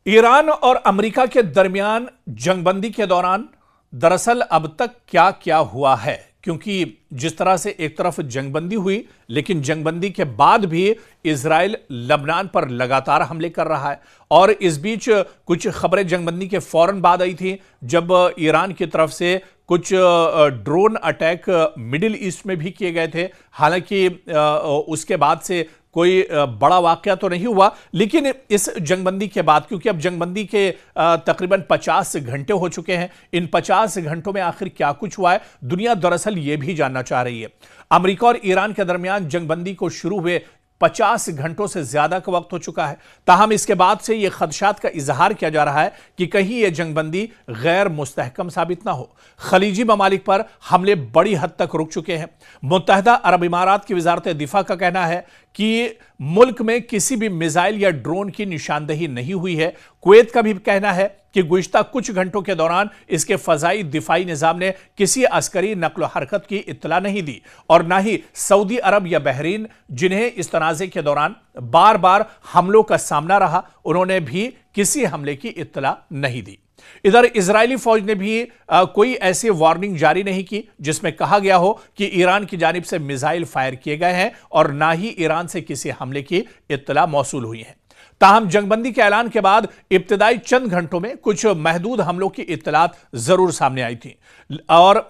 Iran और America के दरमियान जंगबंदी के दौरान दरअसल अब तक क्या क्या हुआ है, क्योंकि जिस तरह से एक तरफ जंगबंदी हुई लेकिन जंगबंदी के बाद भी इजराइल लबनान पर लगातार हमले कर रहा है। और इस बीच कुछ खबरें जंगबंदी के फौरन बाद आई थी जब ईरान की तरफ से कुछ ड्रोन अटैक मिडिल ईस्ट में भी किए गए थे। हालांकि उसके बाद से कोई बड़ा वाकया तो नहीं हुआ, लेकिन इस जंगबंदी के बाद, क्योंकि अब जंगबंदी के तकरीबन 50 घंटे हो चुके हैं, इन 50 घंटों में आखिर क्या कुछ हुआ है, दुनिया दरअसल यह भी जानना चाह रही है। अमेरिका और ईरान के दरमियान जंगबंदी को शुरू हुए 50 घंटों से ज्यादा का वक्त हो चुका है। ताहम इसके बाद से यह खदशात का इजहार किया जा रहा है कि कहीं यह जंगबंदी गैर मुस्तहकम साबित ना हो। खलीजी ममालिक पर हमले बड़ी हद तक रुक चुके हैं। मुत्तहदा अरब इमारात की वजारत दिफा का कहना है कि मुल्क में किसी भी मिसाइल या ड्रोन की निशानदही नहीं हुई है। कुवैत का भी कहना है कि गुज़िश्ता कुछ घंटों के दौरान इसके फजाई दिफाई निजाम ने किसी अस्करी नकलो हरकत की इत्तला नहीं दी, और ना ही सऊदी अरब या बहरीन, जिन्हें इस तनाज़े के दौरान बार बार हमलों का सामना रहा, उन्होंने भी किसी हमले की इत्तला नहीं दी। इधर इजरायली फौज ने भी कोई ऐसी वार्निंग जारी नहीं की जिसमें कहा गया हो कि ईरान की जानिब से मिसाइल फायर किए गए हैं, और ना ही ईरान से किसी हमले की इत्तला मौसूल हुई है। ताहम जंगबंदी के ऐलान के बाद इब्तिदाई चंद घंटों में कुछ महदूद हमलों की इत्तलात जरूर सामने आई थी, और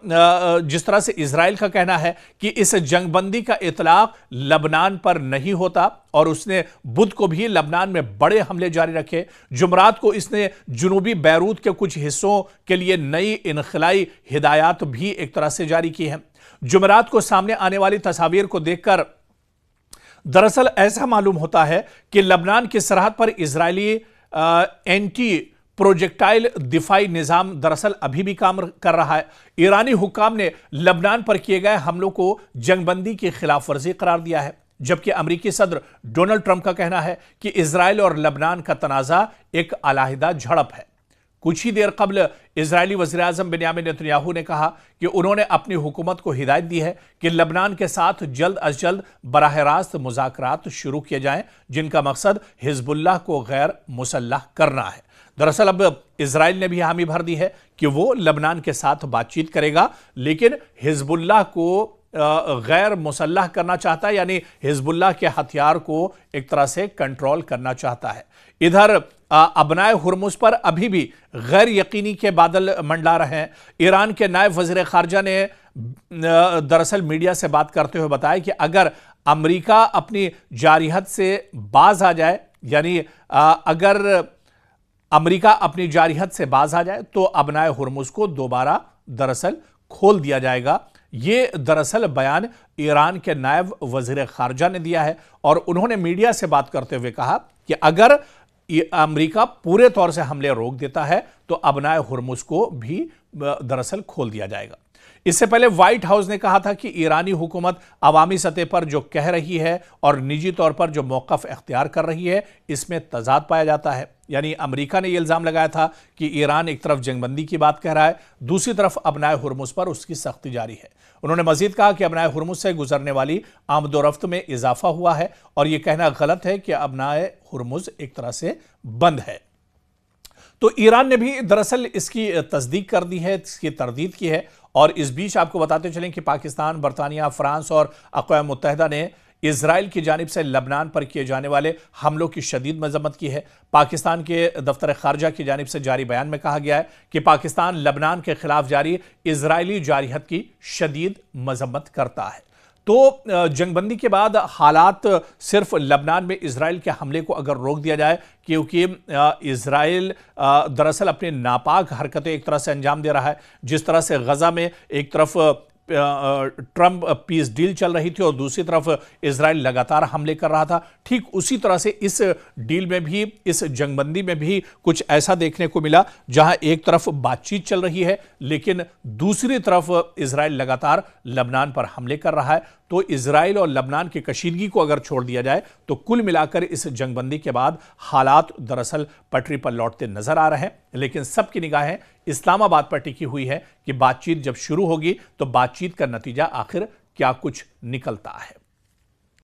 जिस तरह से इजराइल का कहना है कि इस जंगबंदी का इतलाक लबनान पर नहीं होता, और उसने बुध को भी लबनान में बड़े हमले जारी रखे। जुमरात को इसने जुनूबी बैरूत के कुछ हिस्सों के लिए नई इनखलाई हिदायत भी एक तरह से जारी की है। जुमरात को सामने आने वाली तस्वीर को देखकर दरअसल ऐसा मालूम होता है कि लबनान की सरहद पर इजरायली एंटी प्रोजेक्टाइल दिफाई निजाम दरअसल अभी भी काम कर रहा है। ईरानी हुक्काम ने लबनान पर किए गए हमलों को जंगबंदी की खिलाफ वर्जी करार दिया है, जबकि अमेरिकी सदर डोनाल्ड ट्रंप का कहना है कि इजराइल और लबनान का तनाज़ा एक अलहदा झड़प है। कुछ ही देर कबल इजरायली वज़ीर-ए-आज़म बिन्यामिन नेतन्याहू ने कहा कि उन्होंने अपनी हुकूमत को हिदायत दी है कि लबनान के साथ जल्द अज जल्द बराह रास्त मुज़ाकरात शुरू किए जाएं, जिनका मकसद हिजबुल्लाह को गैर मुसल्लह करना है। दरअसल अब इजराइल ने भी हामी भर दी है कि वो लबनान के साथ बातचीत करेगा, लेकिन हिजबुल्लाह को गैर मुसल्लह करना चाहता है, यानी हिजबुल्लाह के हथियार को एक तरह से कंट्रोल करना चाहता है। इधर अबनाए हुर्मुज पर अभी भी गैर यकीनी के बादल मंडला रहे हैं। ईरान के नायब वज़ीर ख़ारजा ने दरअसल मीडिया से बात करते हुए बताया कि अगर अमेरिका अपनी जारहियत से बाज आ जाए, यानी अगर अमेरिका अपनी जारहियत से बाज आ जाए तो अबनाए हुर्मुज को दोबारा दरअसल खोल दिया जाएगा। ये दरअसल बयान ईरान के नायब वज़ीर ख़ारजा ने दिया है, और उन्होंने मीडिया से बात करते हुए कहा कि अगर अमेरिका पूरे तौर से हमले रोक देता है तो अबनाए हुर्मुज को भी दरअसल खोल दिया जाएगा। इससे पहले व्हाइट हाउस ने कहा था कि ईरानी हुकूमत अवामी सतह पर जो कह रही है और निजी तौर पर जो मौक़िफ़ इख्तियार कर रही है, इसमें तज़ाद पाया जाता है। यानी अमेरिका ने यह इल्ज़ाम लगाया था कि ईरान एक तरफ जंगबंदी की बात कह रहा है, दूसरी तरफ अबनाए हुर्मुज पर उसकी सख्ती जारी है। उन्होंने मजीद कहा कि अबनाए हुर्मुज से गुजरने वाली आमदोरफ्त में इजाफा हुआ है, और यह कहना गलत है कि अबनाए हुर्मुज एक तरह से बंद है। तो ईरान ने भी दरअसल इसकी तस्दीक कर दी है, इसकी तरदीद की है। और इस बीच आपको बताते चलें कि पाकिस्तान, बरतानिया, फ्रांस और अक़वाम मुत्तहिदा ने इजराइल की जानिब से लबनान पर किए जाने वाले हमलों की शदीद मजम्मत की है। पाकिस्तान के दफ्तर खारजा की जानिब से जारी बयान में कहा गया है कि पाकिस्तान लबनान के खिलाफ जारी इजरायली जारहियत की शदीद मजम्मत करता है। तो जंगबंदी के बाद हालात सिर्फ लबनान में इजराइल के हमले को अगर रोक दिया जाए, क्योंकि इजराइल दरअसल अपनी नापाक हरकतें एक तरह से अंजाम दे रहा है। जिस तरह से गजा में एक तरफ ट्रंप पीस डील चल रही थी और दूसरी तरफ इजराइल लगातार हमले कर रहा था, ठीक उसी तरह से इस डील में भी, इस जंगबंदी में भी कुछ ऐसा देखने को मिला जहां एक तरफ बातचीत चल रही है लेकिन दूसरी तरफ इजराइल लगातार लबनान पर हमले कर रहा है। तो इजराइल और लबनान की कशीदगी को अगर छोड़ दिया जाए तो कुल मिलाकर इस जंगबंदी के बाद हालात दरअसल पटरी पर लौटते नजर आ रहे हैं, लेकिन सबकी निगाहें इस्लामाबाद पर टिकी हुई है कि बातचीत जब शुरू होगी तो बातचीत का नतीजा आखिर क्या कुछ निकलता है।